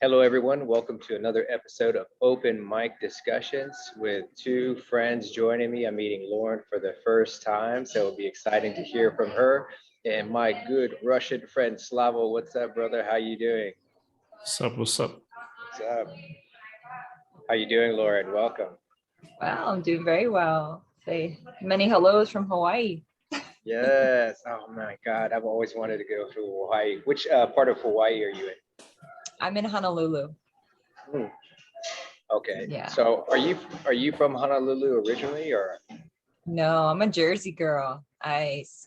Hello, everyone. Welcome to another episode of Open Mic Discussions with two friends joining me. I'm meeting Lauren for the first time, so it'll be exciting to hear from her. And my good Russian friend Slavo. What's up, brother? How you doing? What's up? What's up? What's up? How you doing, Lauren? Welcome. Well, I'm doing very well. Say many hellos from Hawaii. Yes. Oh my God, I've always wanted to go to Hawaii. Which part of Hawaii are you in? I'm in Honolulu. Hmm. Okay. Yeah. So, are you from Honolulu originally, or? No, I'm a Jersey girl.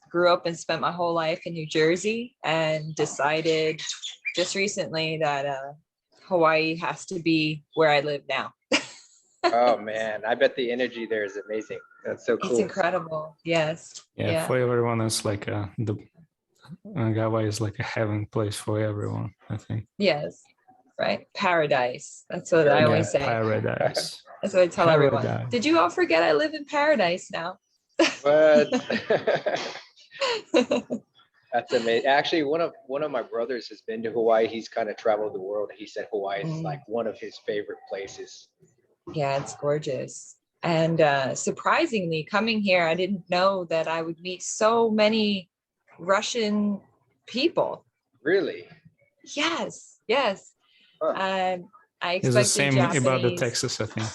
Grew up and spent my whole life in New Jersey and decided just recently that Hawaii has to be where I live now. Oh man, I bet the energy there is amazing. That's so cool. It's incredible. Yes. Yeah, for everyone, it's like the Hawaii is like a heaven place for everyone, I think. Yes. Right. Paradise. That's what I always say. Paradise. That's what I tell everyone. Did you all forget I live in paradise now? But that's amazing. Actually, one of my brothers has been to Hawaii. He's kind of traveled the world. He said Hawaii is like one of his favorite places. Yeah, it's gorgeous. And surprisingly, coming here, I didn't know that I would meet so many Russian people. Really? Yes, yes. Huh. I It's the expected same Japanese. about the Texas, I think.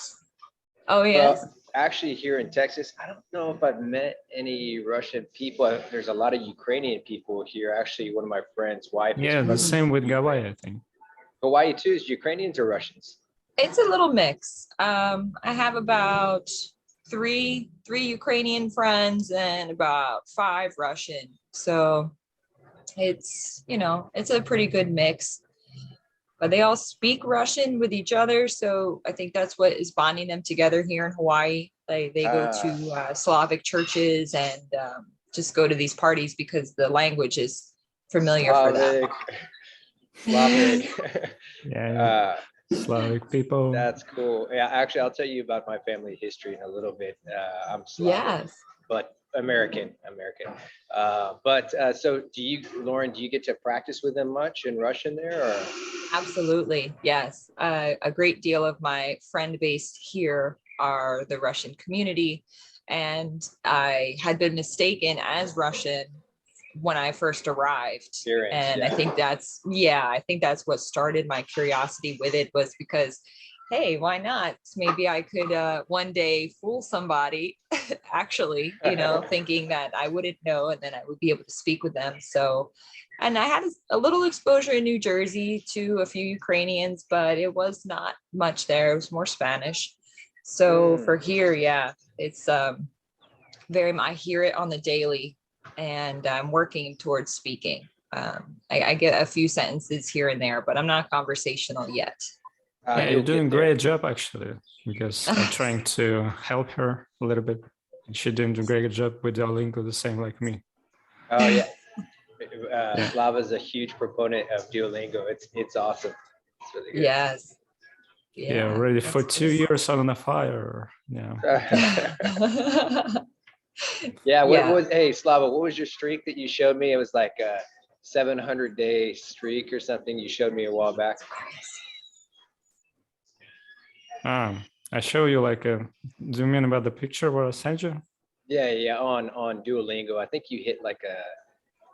Oh, yes. Well, actually, here in Texas, I don't know if I've met any Russian people. There's a lot of Ukrainian people here. Actually, one of my friends' wife. Yeah, the same with Hawaii, I think. Hawaii too. Is Ukrainians or Russians? It's a little mix. I have about three Ukrainian friends and about 5 Russian. So it's a pretty good mix. But they all speak Russian with each other, so I think that's what is bonding them together here in Hawaii. They go to Slavic churches and just go to these parties because the language is familiar for them. Slavic. Yeah. Slavic people. That's cool. Yeah, actually, I'll tell you about my family history in a little bit. I'm Slavic, but American. So Lauren, do you get to practice with them much in Russian there? Or? Absolutely, yes. A great deal of my friend base here are the Russian community, and I had been mistaken as Russian when I first arrived. I think that's what started my curiosity with it, was because, hey, why not? Maybe I could one day fool somebody, actually, thinking that I wouldn't know, and then I would be able to speak with them. So, and I had a little exposure in New Jersey to a few Ukrainians, but it was not much there. It was more Spanish. So for here, yeah, it's I hear it on the daily, and I'm working towards speaking. I get a few sentences here and there, but I'm not conversational yet. Yeah, you're doing a great job, actually, because I'm trying to help her a little bit. She's doing a great job with Duolingo, the same like me. Oh, yeah. Slava's a huge proponent of Duolingo. It's awesome. It's really good. Yes. Yeah, already for 2 years on the fire. Yeah. Hey, Slava, what was your streak that you showed me? It was like a 700-day streak or something you showed me a while back. I show you like do you mean about the picture what I sent you? Yeah, on Duolingo. I think you hit like a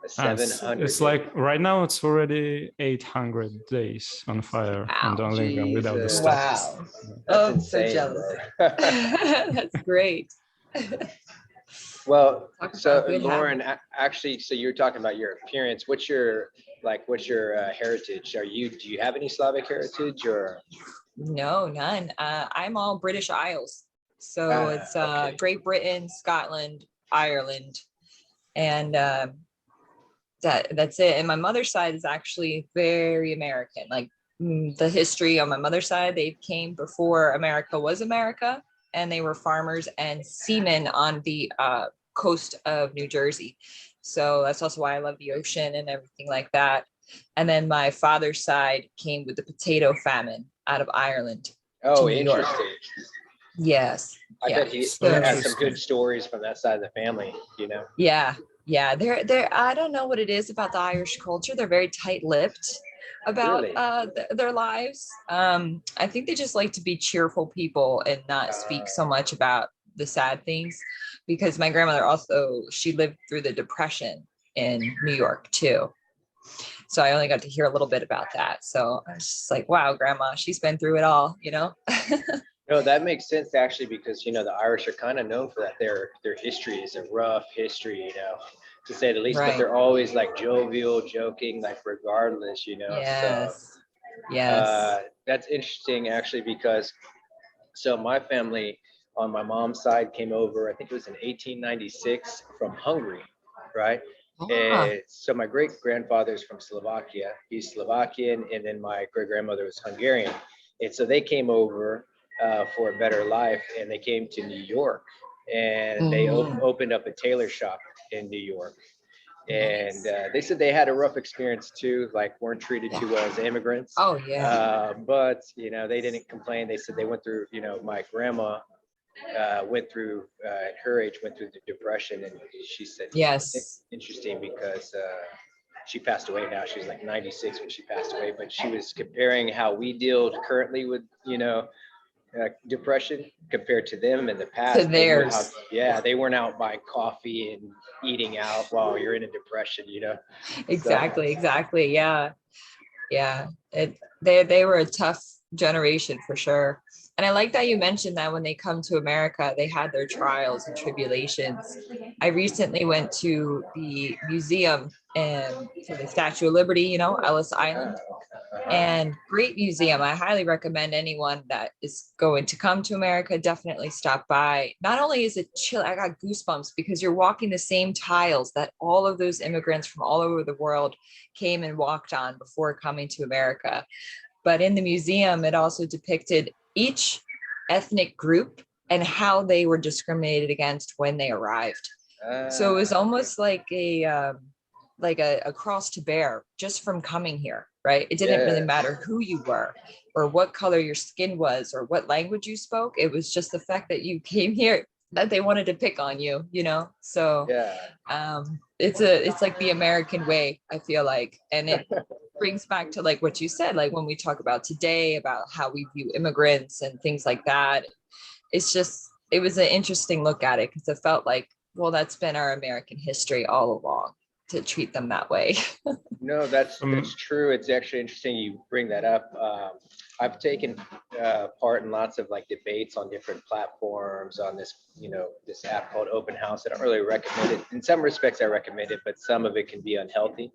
700. It's like right now it's already 800 days on fire on Duolingo without the stuff. Wow. I'm so jealous. That's great. Well, so Lauren, actually, so you're talking about your appearance. What's your heritage? Do you have any Slavic heritage or? No, none. I'm all British Isles. So it's Great Britain, Scotland, Ireland, and that's it. And my mother's side is actually very American. Like the history on my mother's side, they came before America was America, and they were farmers and seamen on the coast of New Jersey. So that's also why I love the ocean and everything like that. And then my father's side came with the potato famine out of Ireland. Oh, interesting. Yes. I bet he has some good stories from that side of the family, Yeah. They're I don't know what it is about the Irish culture. They're very tight-lipped. about Really? their lives. I think they just like to be cheerful people and not speak so much about the sad things, because my grandmother also, she lived through the Depression in New York too. So I only got to hear a little bit about that. So I was just like, wow, grandma, she's been through it all, you know? No, that makes sense actually, because you know the Irish are kind of known for that. Their history is a rough history, you know, to say the least. But Right. they're always like jovial, joking, like regardless, you know. So Yes. Yes. that's interesting actually, because so my family on my mom's side came over. I think it was in 1896 from Hungary, right? Ah, And so my great grandfather's from Slovakia. He's Slovakian, and then my great grandmother was Hungarian. And so they came over for a better life, and they came to New York, and they mm, opened up a tailor shop in New York. And nice. they said they had a rough experience too, like weren't treated Yeah. too well as immigrants. Oh, yeah. But you know, they didn't complain. They said they went through, you know, my grandma went through at her age went through the depression, and she said Yes. interesting because she passed away now. She was like 96 when she passed away, but she was comparing how we deal currently with, you know, depression compared to them in the To past. They were out, theirs. yeah, they weren't out buying coffee and eating out while you're in a depression, you know. So Exactly. Exactly. Yeah. Yeah. They were a tough generation for sure. And I like that you mentioned that when they come to America, they had their trials and tribulations. I recently went to the museum and for the Statue of Liberty, you know, Ellis uh, Island. uh-huh. And great museum. I highly recommend anyone that is going to come to America definitely stop by. Not only is it chill, I got goosebumps because you're walking the same tiles that all of those immigrants from all over the world came and walked on before coming to America. But in the museum, it also depicted each ethnic group and how they were discriminated against when they arrived. So it was Okay. almost like a cross to bear just from coming here, right? It didn't really Yes. matter who you were or what color your skin was or what language you spoke. It was just the fact that you came here that they wanted to pick on you, you know? So Yeah. it's like the American way, I feel like. And it brings back to like what you said, like when we talk about today, about how we view immigrants and things like that. It's just, it was an interesting look at it because it felt like, well, that's been our American history all along to treat them that way. No, that's Um, true. It's actually interesting you bring that up. I've taken part in lots of like debates on different platforms on this, you know, this app called Open House. I don't really recommend it. In some respects, I recommend it, but some of it can be unhealthy.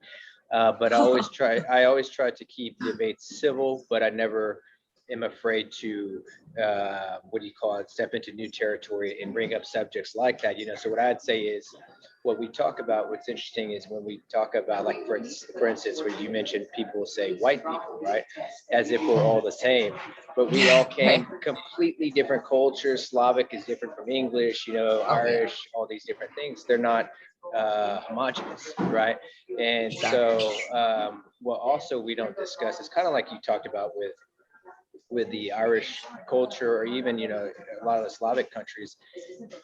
But I always try to keep debates civil, but I never am afraid to, what do you call it, step into new territory and bring up subjects like that. You know, so what I'd say is, what we talk about, what's interesting is when we talk about, like, for instance, where you mentioned people say white people, right? As if we're all the same, but we all came Right. completely different cultures. Slavic is different from English, you know, Oh yeah, Irish, all these different things. They're not homogenous, right? And exactly. so what also we don't discuss is kind of like you talked about with the Irish culture, or even, you know, a lot of the Slavic countries,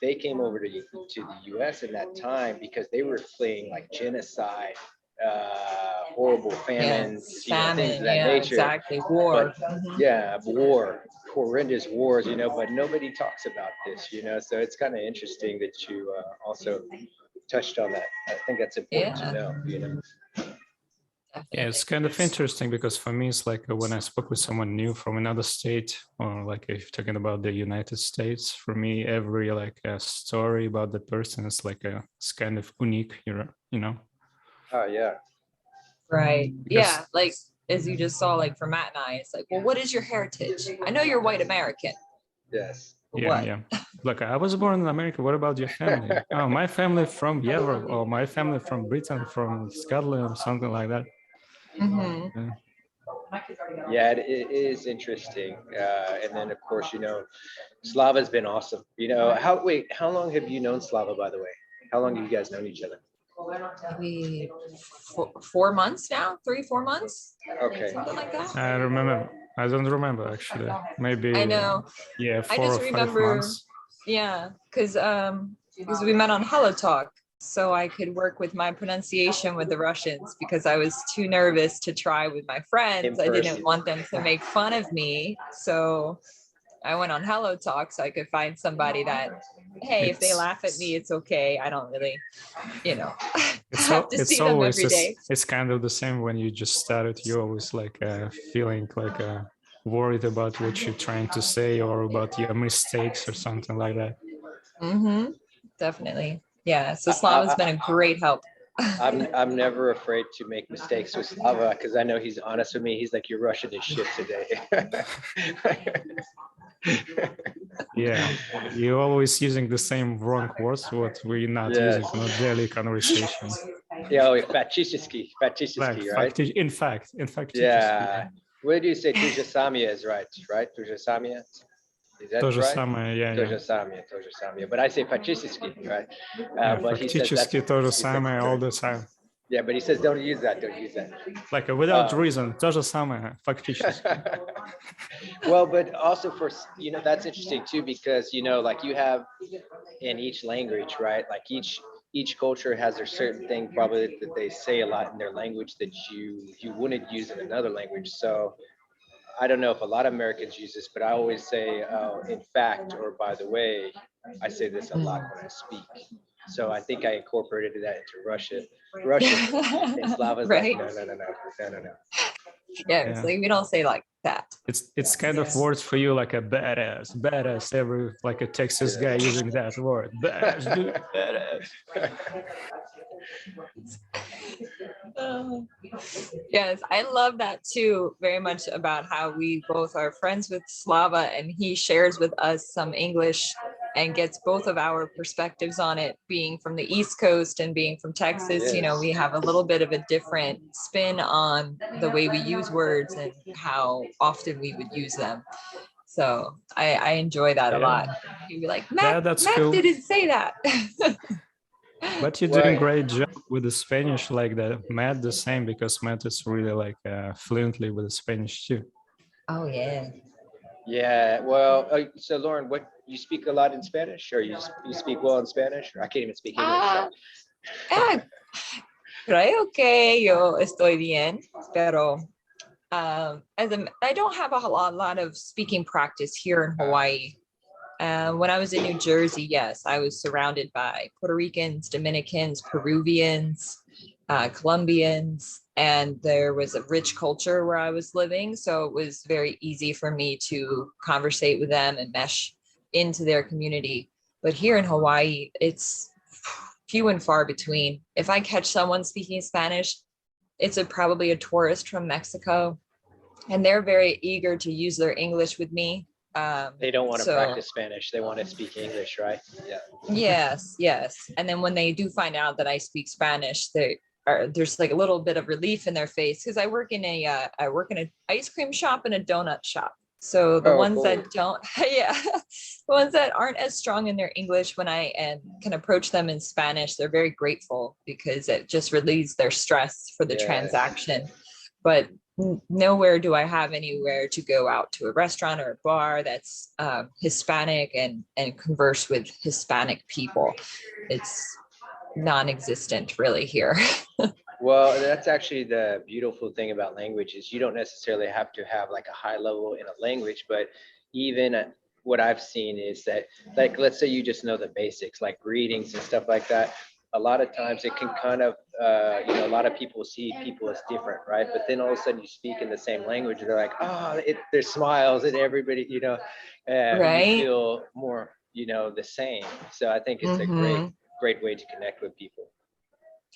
they came over to the US in that time because they were fleeing like genocide, horrible famines, Yes, you know, things of famine. that Yeah, nature. exactly. But War. Mhm. yeah, war, horrendous wars, you know, but nobody talks about this, you know, so it's kind of interesting that you also touched on that. I think that's important to Yeah, know, you know. yeah, definitely. it's kind of interesting because for me, it's like when I spoke with someone new from another state, or like if you're talking about the United States, for me, every like a story about the person is like it's kind of unique, you know, Oh yeah. Right. Yeah, because like as you just saw, like for Matt and I, it's like, well, what is your heritage? I know you're white American, Yes. but yeah, what? yeah. Like I was born in America. What about your family? Oh, my family from Europe, or my family from Britain, from Scotland, or something like that. Hmm. Yeah. Yeah, it is interesting. And then, of course, you know, Slava's been awesome. You know, how long have you known Slava, by the way? How long have you guys known each other? Maybe 4 months now, 3, 4 months, Okay. something like that. I remember. I don't remember actually. I Maybe know. yeah, I four just or five remember, months. yeah, because we met on Hello Talk. so I could work with my pronunciation with the Russians because I was too nervous to try with my friends. I didn't person. want them to make fun of me. So I went on Hello Talk so I could find somebody that, hey, if they laugh at me, it's okay. I don't really, have to see them every day. It's kind of the same when you just started. You always like feeling like worried about what you're trying to say or about your mistakes or something like that. Mm-hmm. Definitely. Yeah. So Slava's been a great help. I'm never afraid to make mistakes with Slava because I know he's honest with me. He's like, "You're Russian as shit today." Yeah, you're always using the same wrong words what we're not Yes. using in a daily conversation. Yeah, oh, fachisky, right? In fact, Yeah. What do you say? Tuja Samia is right? Tuja Samia. Is that То же right? самое, yeah. Тоже самое. But I say fachisky, right? But he says that's Фактически то же самое all the time. Yeah, but he says don't use that. Like without reason, то же самое, фактически. Well, but also for, that's interesting too, because, like you have in each language, right? Like each culture has their certain thing probably that they say a lot in their language that you wouldn't use in another language. So I don't know if a lot of Americans use this, but I always say, in fact, or by the way, I say this a lot when I speak. So I think I incorporated that into Russian. And Slava's Right? like, no. Yeah, it's like we don't say like that. It's kind of words for you like a badass. Every like a Texas guy using that word, badass, dude, badass. Yes, I love that too very much about how we both are friends with Slava and he shares with us some English and gets both of our perspectives on it, being from the East Coast and being from Texas. We have a little bit of a different spin on the way we use words and how often we would use them. So I enjoy that a lot. He'd be like, Matt cool. Didn't say that. But you're doing a great job with the Spanish, like that. Matt the same, because Matt is really like fluently with the Spanish too. Oh yeah. Yeah. Well, so Lauren, what you speak a lot in Spanish, or you speak well in Spanish? Or I can't even speak English. Creo que yo estoy bien, pero I don't have a lot of speaking practice here in Hawaii. When I was in New Jersey, yes, I was surrounded by Puerto Ricans, Dominicans, Peruvians, Colombians, and there was a rich culture where I was living. So it was very easy for me to conversate with them and mesh into their community. But here in Hawaii, it's few and far between. If I catch someone speaking Spanish, it's probably a tourist from Mexico, and they're very eager to use their English with me. They don't want to practice Spanish. They want to speak English, right? Yeah. Yes. And then when they do find out that I speak Spanish, there's like a little bit of relief in their face because I work in an ice cream shop and a donut shop. So the ones that don't, the ones that aren't as strong in their English, when I can approach them in Spanish, they're very grateful because it just relieves their stress for the transaction. But nowhere do I have anywhere to go out to a restaurant or a bar that's Hispanic and converse with Hispanic people. It's non-existent really here. Well, that's actually the beautiful thing about language is you don't necessarily have to have like a high level in a language, but even what I've seen is that, like, let's say you just know the basics, like greetings and stuff like that. A lot of times it can kind of, a lot of people see people as different, right? But then all of a sudden you speak in the same language, and they're like, there's smiles and everybody, right? You feel more, the same. So I think it's a great way to connect with people.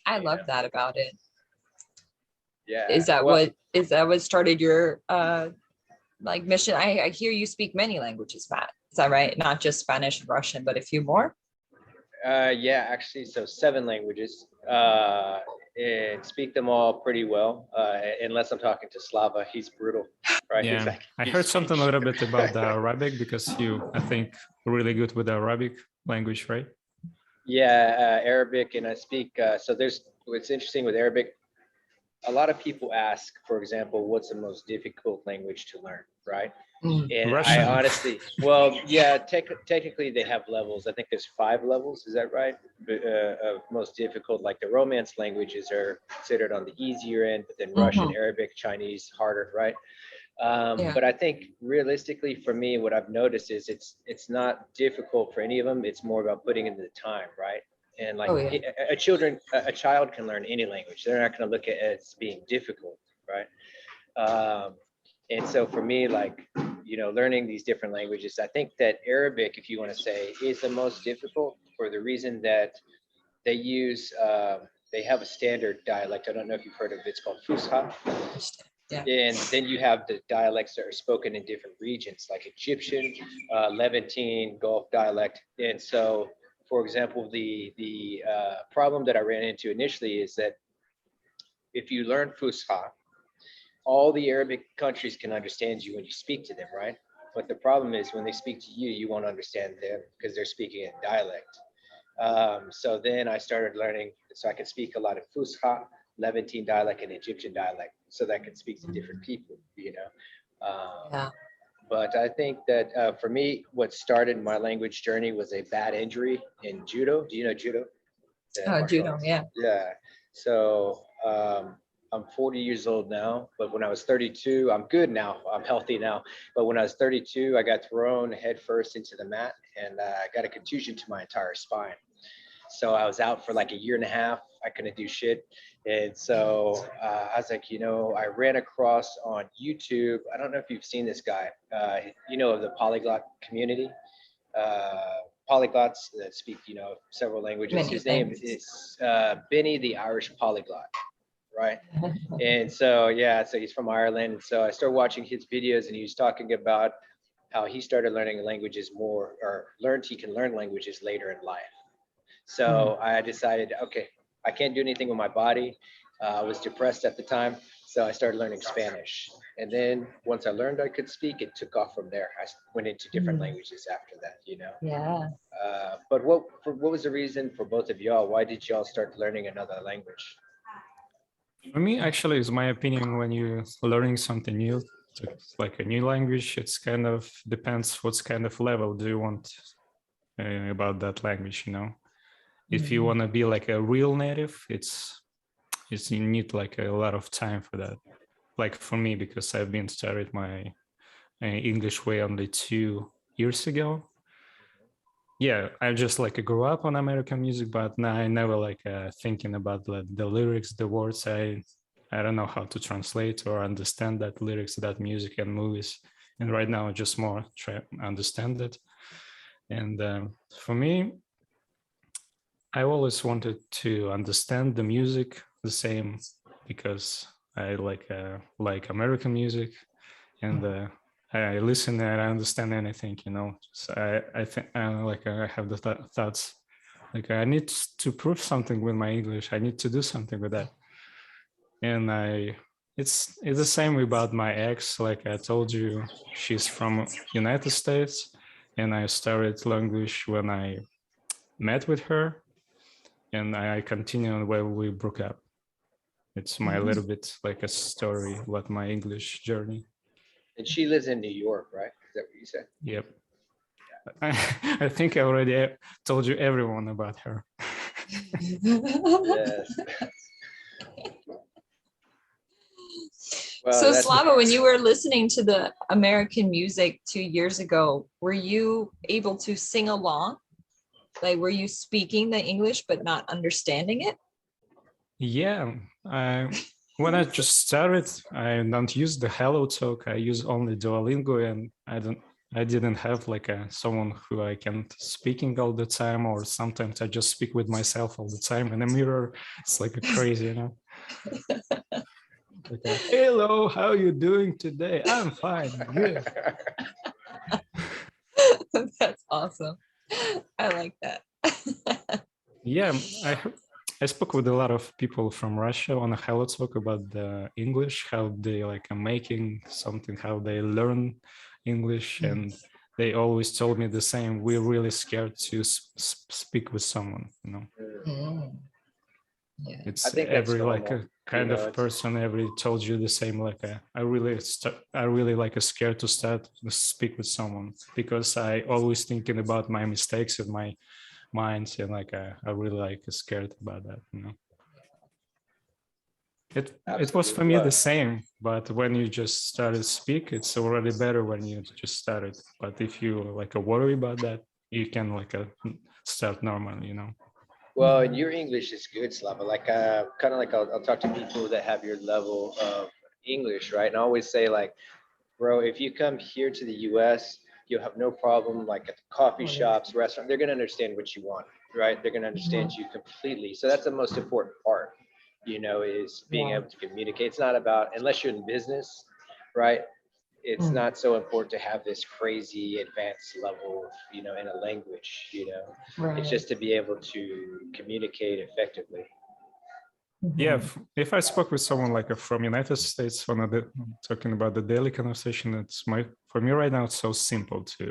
I love that about it. Yeah. Is that what started your mission? I hear you speak many languages, Matt. Is that right? Not just Spanish and Russian, but a few more? Yeah, actually, so 7 languages, and speak them all pretty well, unless I'm talking to Slava. He's brutal, right? Yeah, I heard something a little bit about the Arabic because I think, really good with the Arabic language, right? Yeah, Arabic, and I speak, so what's interesting with Arabic, a lot of people ask, for example, what's the most difficult language to learn, right? Mm. And I Russian. honestly, well, yeah, technically they have levels. I think there's 5 levels. Is that right? Of most difficult, like the Romance languages are considered on the easier end, but then Russian, Mhm. Arabic, Chinese harder, right? Yeah. But I think realistically for me, what I've noticed is it's not difficult for any of them. It's more about putting in the time, right? And like Oh yeah. a child can learn any language. They're not going to look at it as being difficult, right? Um, and so for me, like, learning these different languages, I think that Arabic, if you want to say, is the most difficult for the reason that they use, they have a standard dialect. I don't know if you've heard of it. It's called Fusha. Yeah. And then you have the dialects that are spoken in different regions, like Egyptian, Levantine, Gulf dialect. And so, for example, the problem that I ran into initially is that if you learn Fusha, all the Arabic countries can understand you when you speak to them, right? But the problem is when they speak to you, you won't understand them because they're speaking in dialect. So then I started learning, so I could speak a lot of Fusha, Levantine dialect, and Egyptian dialect, so that I could speak to different people. Yeah. But I think that for me, what started my language journey was a bad injury in judo. Do you know judo? The Oh, martial judo. arts. Yeah. Yeah. So I'm 40 years old now, but when I was 32, I'm good now. I'm healthy now. But when I was 32, I got thrown headfirst into the mat and I got a contusion to my entire spine. So I was out for like a year and a half. I couldn't do shit. And so I was like, I ran across on YouTube. I don't know if you've seen this guy, of the polyglot community, polyglots that speak, several languages. Many His name things. is Benny the Irish Polyglot, right? And so, yeah, so he's from Ireland. So I started watching his videos and he was talking about how he started learning languages more, or learned he can learn languages later in life. So I decided, okay, I can't do anything with my body. I was depressed at the time, so I started learning Spanish. And then once I learned I could speak, it took off from there. I went into different languages after that. Yeah. But what was the reason for both of y'all? Why did y'all start learning another language? For me, actually, is my opinion when you're learning something new, like a new language, it's kind of depends what kind of level do you want about that language. If you want to be like a real native, it's you need like a lot of time for that. Like for me, because I've been started my English way only 2 years ago. Yeah, I just like grew up on American music, but now I never like thinking about the lyrics, the words. I don't know how to translate or understand that lyrics, that music and movies. And right now, I just more try understand it. And for me, I always wanted to understand the music the same because I like American music, and I listen and I understand anything. So I think I have the thoughts like I need to prove something with my English. I need to do something with that, and it's the same about my ex. Like I told you, she's from United States, and I started language when I met with her, and I continued where we broke up. It's my little bit like a story about my English journey. And she lives in New York, right? Is that what you said? Yep. I think I already told you everyone about her. Yes. Well, So that's Slava, when you were listening to the American music 2 years ago, were you able to sing along? Like, were you speaking the English but not understanding it? Yeah. When I just started, I don't use the Hello Talk. I use only Duolingo, and I didn't have like someone who I can speaking all the time, or sometimes I just speak with myself all the time in a mirror. It's like a crazy. Like hello, how you doing today? I'm fine, good. That's awesome. I like that. Yeah, I spoke with a lot of people from Russia on a Hello Talk about the English, how they like are making something, how they learn English, and they always told me the same. We're really scared to speak with someone. Mm. Yeah. I It's think that's every like normal. a kind know, of person every told you the same. Like I really like scared to start to speak with someone because I always thinking about my mistakes in my mind, and like I really like scared about that. You know, it was for absolutely. me the Well, same, but when you just started speak, it's already better when you just started. But if you like worry about that, you can like start normal. You know. well, and your English is good, Slava. Like, kind of like I'll talk to people that have your level of English, right? And I always say, like, bro, if you come here to the US, you'll have no problem, like at the coffee Oh, yeah. shops, restaurant, they're gonna understand what you want, right? They're gonna understand you completely. So that's the most important part, is being Yeah. able to communicate. It's not about, unless you're in business, right? It's Mm. not so important to have this crazy advanced level, in a language, it's Right. just to be able to communicate effectively. Yeah, Mhm. if I spoke with someone like from United States on talking about the daily conversation, it's for me right now it's so simple to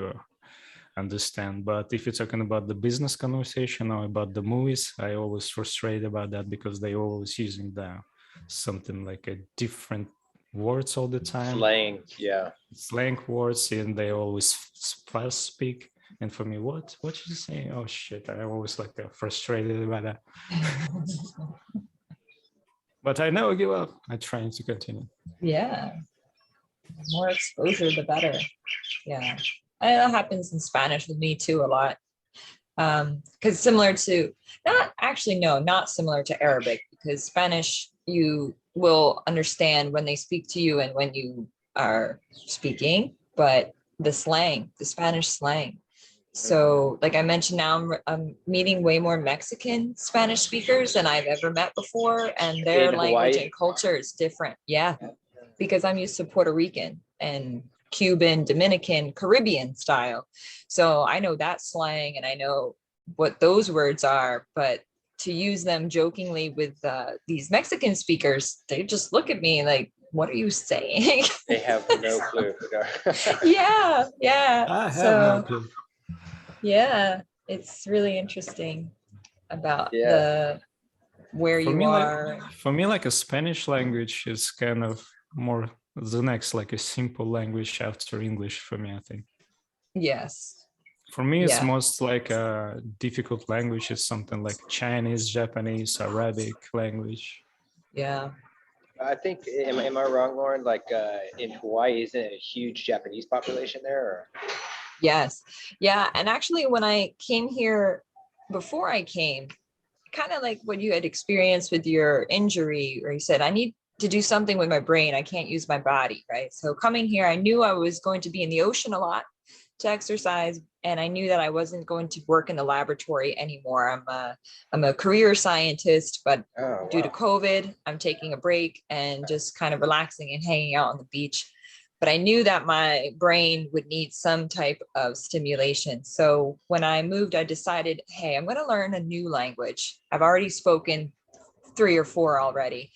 understand. But if you're talking about the business conversation or about the movies, I always frustrated about that because they always using the something like a different words all the time, Slang, yeah. slang words, and they always fast speak. And for me, what you saying? Oh shit! I always like frustrated about that. But I never give up. I'm trying to continue. Yeah. More exposure, the better. Yeah. And that happens in Spanish with me too a lot. Because similar to, not actually, no, not similar to Arabic, because Spanish, you will understand when they speak to you and when you are speaking, but the Spanish slang. So, like I mentioned, now I'm meeting way more Mexican Spanish speakers than I've ever met before, and their In language Hawaii. and culture is different. Yeah, because I'm used to Puerto Rican and Cuban, Dominican, Caribbean style. So I know that slang and I know what those words are, but to use them jokingly with these Mexican speakers, they just look at me like, what are you saying? They have no clue. Yeah, yeah. I have no So clue. yeah, it's really interesting about Yeah. the where For you me, are. like a Spanish language is kind of more the next like a simple language after English for me, I think. Yes. For me, it's Yeah. most like a difficult language is something like Chinese, Japanese, Arabic language. Yeah. I think, am I wrong, Lauren? Like, in Hawaii, isn't it a huge Japanese population there? Or? Yes. Yeah. And actually, when I came here, before I came, kind of like what you had experienced with your injury, where you said, I need to do something with my brain. I can't use my body. Right. So coming here, I knew I was going to be in the ocean a lot to exercise. And I knew that I wasn't going to work in the laboratory anymore. I'm a career scientist, but Oh, due to wow. COVID, I'm taking a break and just kind of relaxing and hanging out on the beach. But I knew that my brain would need some type of stimulation. So when I moved, I decided, hey, I'm going to learn a new language. I've already spoken 3 or 4 already.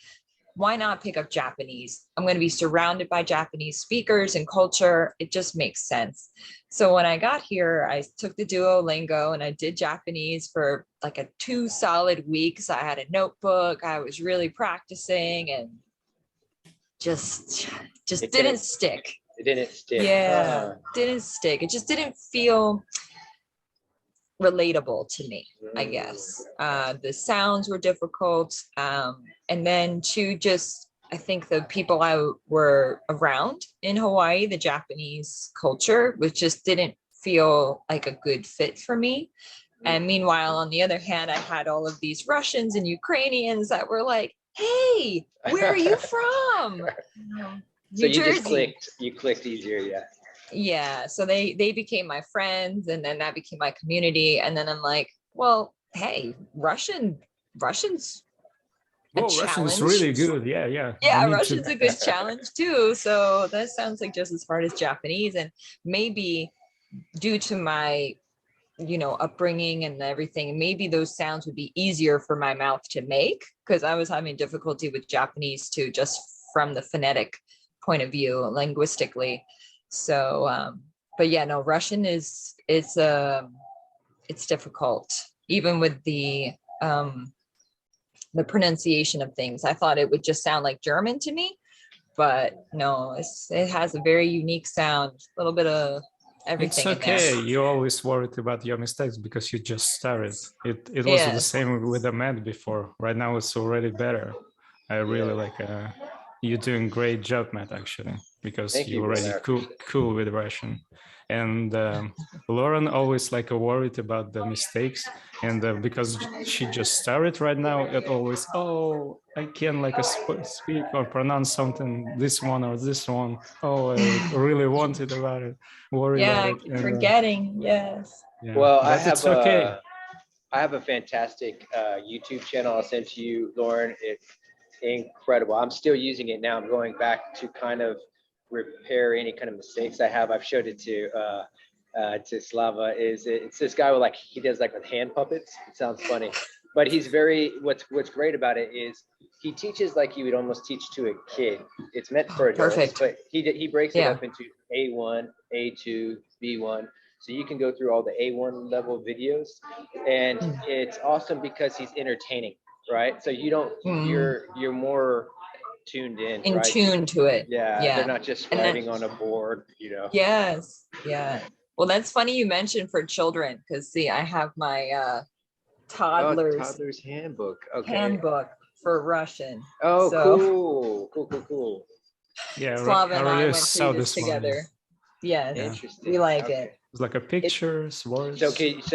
Why not pick up Japanese? I'm going to be surrounded by Japanese speakers and culture. It just makes sense. So when I got here, I took the Duolingo and I did Japanese for like 2 solid weeks. I had a notebook. I was really practicing and just It didn't didn't. stick. It didn't stick. Yeah, didn't stick. It just didn't feel relatable to me, I guess. The sounds were difficult. And then to just, I think the people I were around in Hawaii, the Japanese culture, which just didn't feel like a good fit for me. And meanwhile, on the other hand, I had all of these Russians and Ukrainians that were like, hey, where are you from? So New you just Jersey. clicked. You clicked easier, yeah. Yeah, so they became my friends and then that became my community, and then I'm like, well, hey, Russian's a Oh, Russian is challenge. really good. Yeah, yeah. You Yeah, need to. Russian's a good challenge too, so that sounds like just as hard as Japanese. And maybe due to my upbringing and everything, maybe those sounds would be easier for my mouth to make, because I was having difficulty with Japanese too, just from the phonetic point of view, linguistically. So but yeah, no, Russian is it's difficult, even with the the pronunciation of things. I thought it would just sound like German to me, but no, it has a very unique sound, a little bit of It's everything in there. okay. You always worried about your mistakes because you just started. It was the Yes. same with the Med before. Right now it's already better. I really like you're doing great job, Matt, actually, because Thank you're you, brother. already I cool appreciate it. cool with Russian. And Lauren always like worried about the mistakes, and because she just started right now, it always, oh, I can like speak or pronounce something, this one or this one. Oh, I really wanted about it, worry Yeah, about I it, keep and forgetting. Yes. yeah, Well, but it's okay. I have a fantastic YouTube channel I'll send to you, Lauren. It's incredible. I'm still using it now. I'm going back to kind of repair any kind of mistakes I have. I've showed it to Slava. It's this guy with like, he does like with hand puppets. It sounds funny, but he's very, what's great about it is he teaches like you would almost teach to a kid. It's meant for adults, Perfect. but he breaks it Yeah. up into A1, A2, B1. So you can go through all the A1 level videos, and Mm. it's awesome because he's entertaining, right? So you don't, Mm. you're more tuned In right? tune to it. Yeah, they're Yeah. not just And then, writing on a board, you know. yes. Yeah. Well, that's funny you mentioned for children, because see, I have my Oh, toddler's toddler's handbook. Okay. handbook for Russian. Oh, So cool. Yeah, Slava I and I already went saw through this this one. together. Yes, Yeah. Interesting. we like Okay. it. It's like a pictures, words. So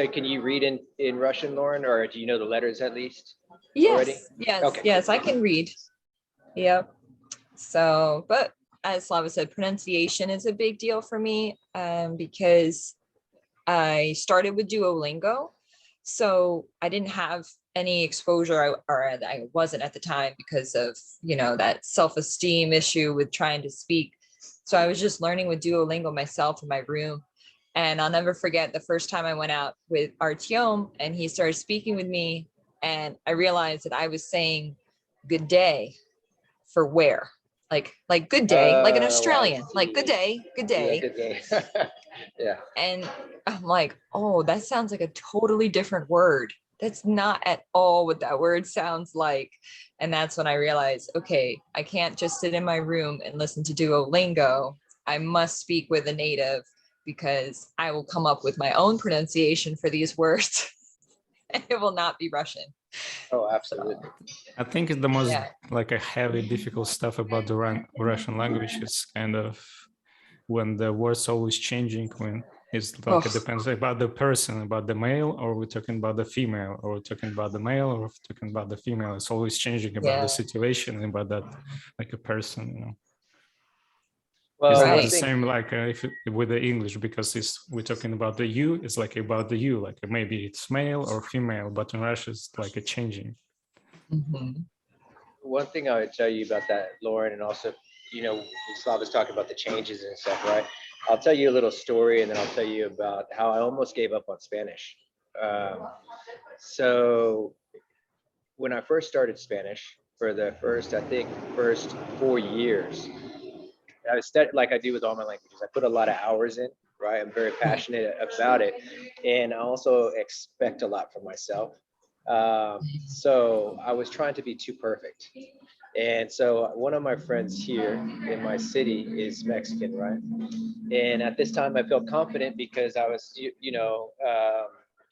can you read in Russian, Lauren, or do you know the letters at least? Already? Yes, Okay, yes, cool. I can read. Yep. So, but as Slava said, pronunciation is a big deal for me, because I started with Duolingo. So I didn't have any exposure, or I wasn't at the time, because of, that self-esteem issue with trying to speak. So I was just learning with Duolingo myself in my room. And I'll never forget the first time I went out with Artyom and he started speaking with me, and I realized that I was saying good day for where, like good day, like an I Australian, like see. good day, good Yeah, day. good day. Yeah. And I'm like, oh, that sounds like a totally different word. That's not at all what that word sounds like. And that's when I realized, okay, I can't just sit in my room and listen to Duolingo. I must speak with a native, because I will come up with my own pronunciation for these words. And it will not be Russian. Oh, absolutely. I think it's the most Yeah. like a heavy, difficult stuff about the Russian language. It's kind of when the words always changing, when it's like it depends about the person, about the male, or we're talking about the female, or we're talking about the male, or we're talking about the female. It's always changing about the situation and about that, like a person, Well, it's not Right. the same like if with the English, because we're talking about the you, it's like about the you, like maybe it's male or female, but in Russian it's like a changing. Mhm. One thing I would tell you about that, Lauren, and also, Slava's talking about the changes and stuff, right? I'll tell you a little story, and then I'll tell you about how I almost gave up on Spanish. So when I first started Spanish, for the first 4 years, I studied like I do with all my languages. I put a lot of hours in, right? I'm very passionate about it, and I also expect a lot from myself. So I was trying to be too perfect. And so one of my friends here in my city is Mexican, right? And at this time, I felt confident because I was,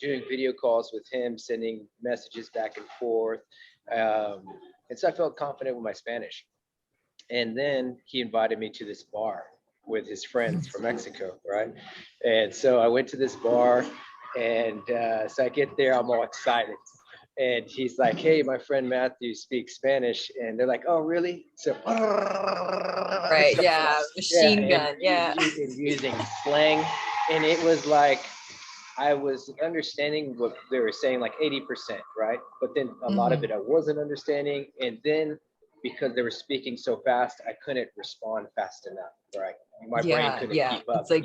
doing video calls with him, sending messages back and forth. And so I felt confident with my Spanish. And then he invited me to this bar with his friends from Mexico, right? And so I went to this bar, and so I get there, I'm all excited. And he's like, hey, my friend Matthew speaks Spanish. And they're like, oh, really? So, Right. Yeah. Machine gun. Yeah. And using slang. And it was like, I was understanding what they were saying, like 80%, right? But then a lot of it I wasn't understanding. And then because they were speaking so fast, I couldn't respond fast enough, right? My brain couldn't keep up. It's like,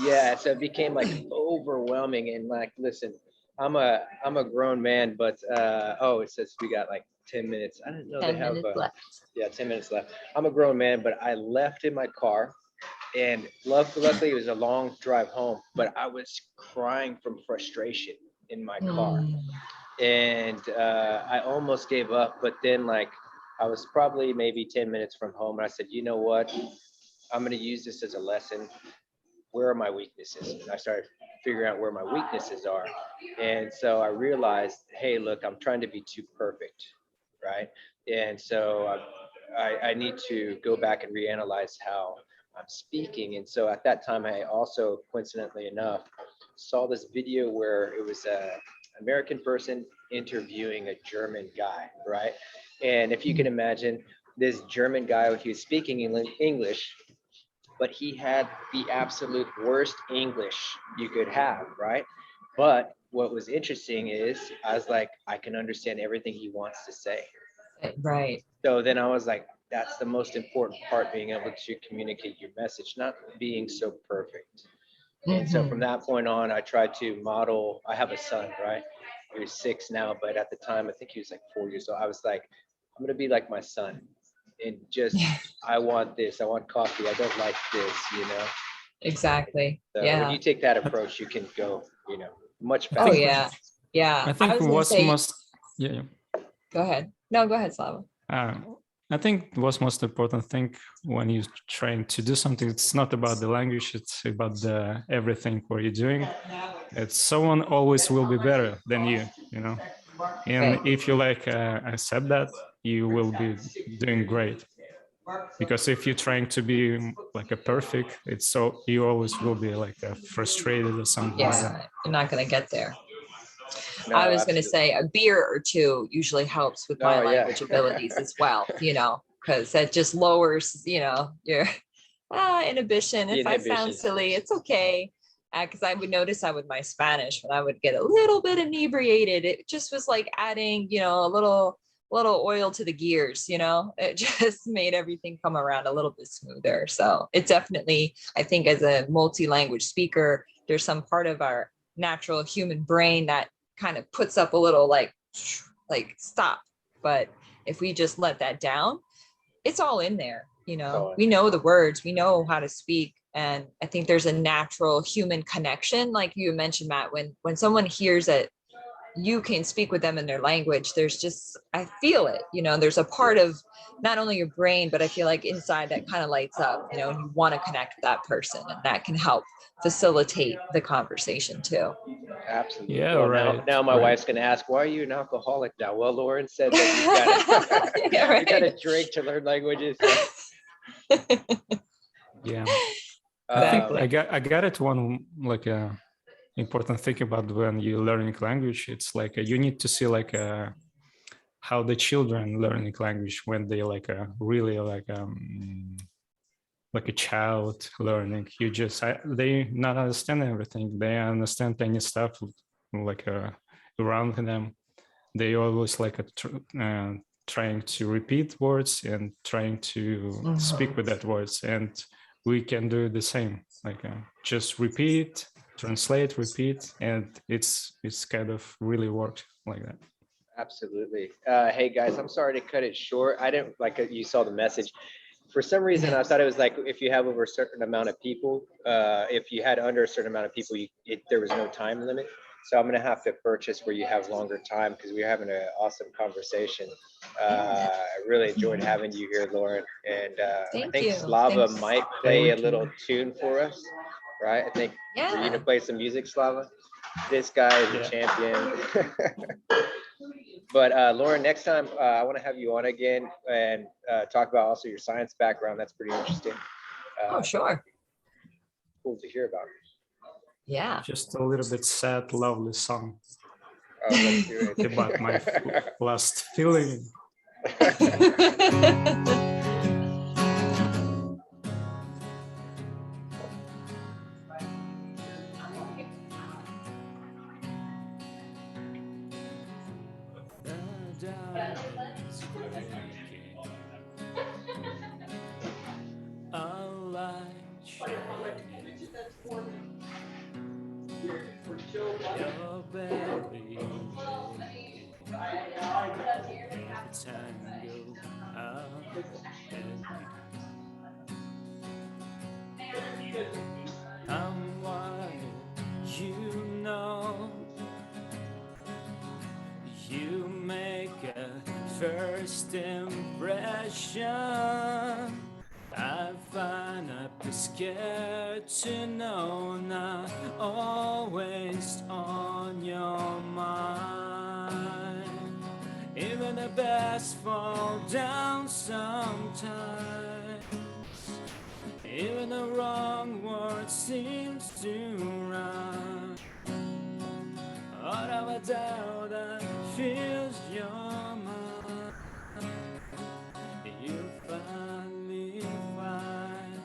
yeah, so it became like overwhelming. And like, listen, I'm a grown man, but it says we got like 10 minutes. I didn't know 10 they have minutes left. Yeah, 10 minutes left. I'm a grown man, but I left in my car, and luckily it was a long drive home, but I was crying from frustration in my car. and I almost gave up, but then like I was probably maybe 10 minutes from home, and I said, you know what, I'm going to use this as a lesson. Where are my weaknesses? And I started figuring out where my weaknesses are. And so I realized, hey, look, I'm trying to be too perfect, right? And so I need to go back and reanalyze how I'm speaking. And so at that time, I also, coincidentally enough, saw this video where it was a American person interviewing a German guy, right? And if you can imagine, this German guy, he was speaking English, but he had the absolute worst English you could have, right? But what was interesting is I was like, I can understand everything he wants to say. Right. So then I was like, that's the most important part, being able to communicate your message, not being so perfect. And so from that point on, I tried to model. I have a son, right? He's 6 now, but at the time, I think he was like 4 years old. I was like, I'm gonna be like my son, and just Yeah, I want this. I want coffee. I don't like this, you know. exactly. So when Yeah. you take that approach, you can go, you know, much Oh, faster. yeah. Yeah. I I think was gonna what's say, most, yeah. go ahead. No, go ahead, Slava. I think what's most important thing when you're trying to do something, it's not about the language, it's about the everything what you're doing. It's someone always will be better than you know. And Right. if you like accept that, you will be doing great. Because if you're trying to be like a perfect, it's so you always will be like frustrated or something like that. Yeah, you're not gonna get there. No, I was going to absolutely. say a beer or two usually helps with my Oh, yeah. language abilities as well, because that just lowers, your inhibition. The If I sound inhibitions. silly, it's okay. Because I would notice that with my Spanish, when I would get a little bit inebriated, it just was like adding, a little oil to the gears, it just made everything come around a little bit smoother. So it definitely, I think as a multi-language speaker, there's some part of our natural human brain that kind of puts up a little like stop. But if we just let that down, it's all in there. We know the words, we know how to speak. And I think there's a natural human connection. Like you mentioned, Matt, when someone hears that you can speak with them in their language, I feel it, there's a part of not only your brain, but I feel like inside that kind of lights up, and you want to connect with that person, and that can help facilitate the conversation too. Absolutely. Yeah, Well, right. now my right. wife's gonna ask, why are you an alcoholic now? Well, Lauren said that you Yeah, right. gotta drink to learn languages. Yeah. Exactly. I got it one like important thing about when you're learning language. It's like you need to see like how the children learning language when they really like a child learning. You just they not understand everything. They understand any stuff like around them. They always like trying to repeat words and trying to speak with that words, and we can do the same, like just repeat, translate, repeat, and it's kind of really worked like that. Absolutely. Hey guys, I'm sorry to cut it short. I didn't like you saw the message. For some reason, I thought it was like if you have over a certain amount of people, if you had under a certain amount of people, there was no time limit. So I'm gonna have to purchase where you have longer time, because we're having an awesome conversation. I really enjoyed having you here, Lauren. And I Thank think you. Slava Thanks. might play a Thank little you. tune for us, right? I think for you to Yeah. play some music, Slava. This guy is a Yeah. champion. But Lauren, next time I want to have you on again and talk about also your science background. That's pretty interesting. Oh, sure. Cool to hear about. Yeah. Just a little bit sad, lovely song Oh, let's do it. about my last feeling. Your belly every tango out and I'm wild, you know. first impression. I find I'd be scared to know, not always on your mind. Even the best fall down sometimes. Even the wrong word seems to rhyme. Out of a doubt that fills your mind, you finally find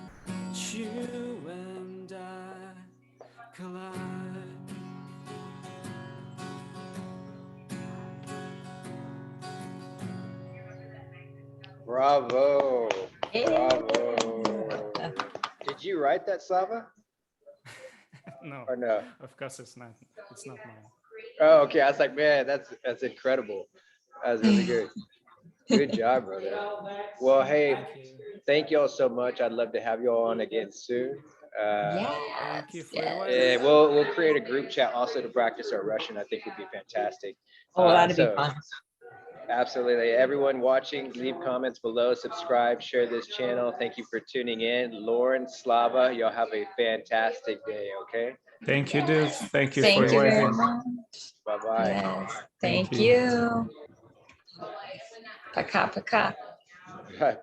you and I collide. Bravo. Yeah. Bravo. Did you write that, Slava? No, Or no? of course it's not. It's not mine. Oh, okay. I was like, man, that's incredible. That was really good. Good job, brother. Well, hey, Thank you. thank you all so much. I'd love to have you all on again soon. Yes. Thank you for Yes. inviting me. And we'll create a group chat also to practice our Russian. I think would be fantastic. Oh, that'd be So fun. absolutely. Everyone watching, leave comments below, subscribe, share this channel. Thank you for tuning in. Lauren, Slava, y'all have a fantastic day, okay? Thank you, dude. Thank you for Thank you very inviting. much. Bye-bye. Yes. Thank Thank you. you. Пока-пока. Bye.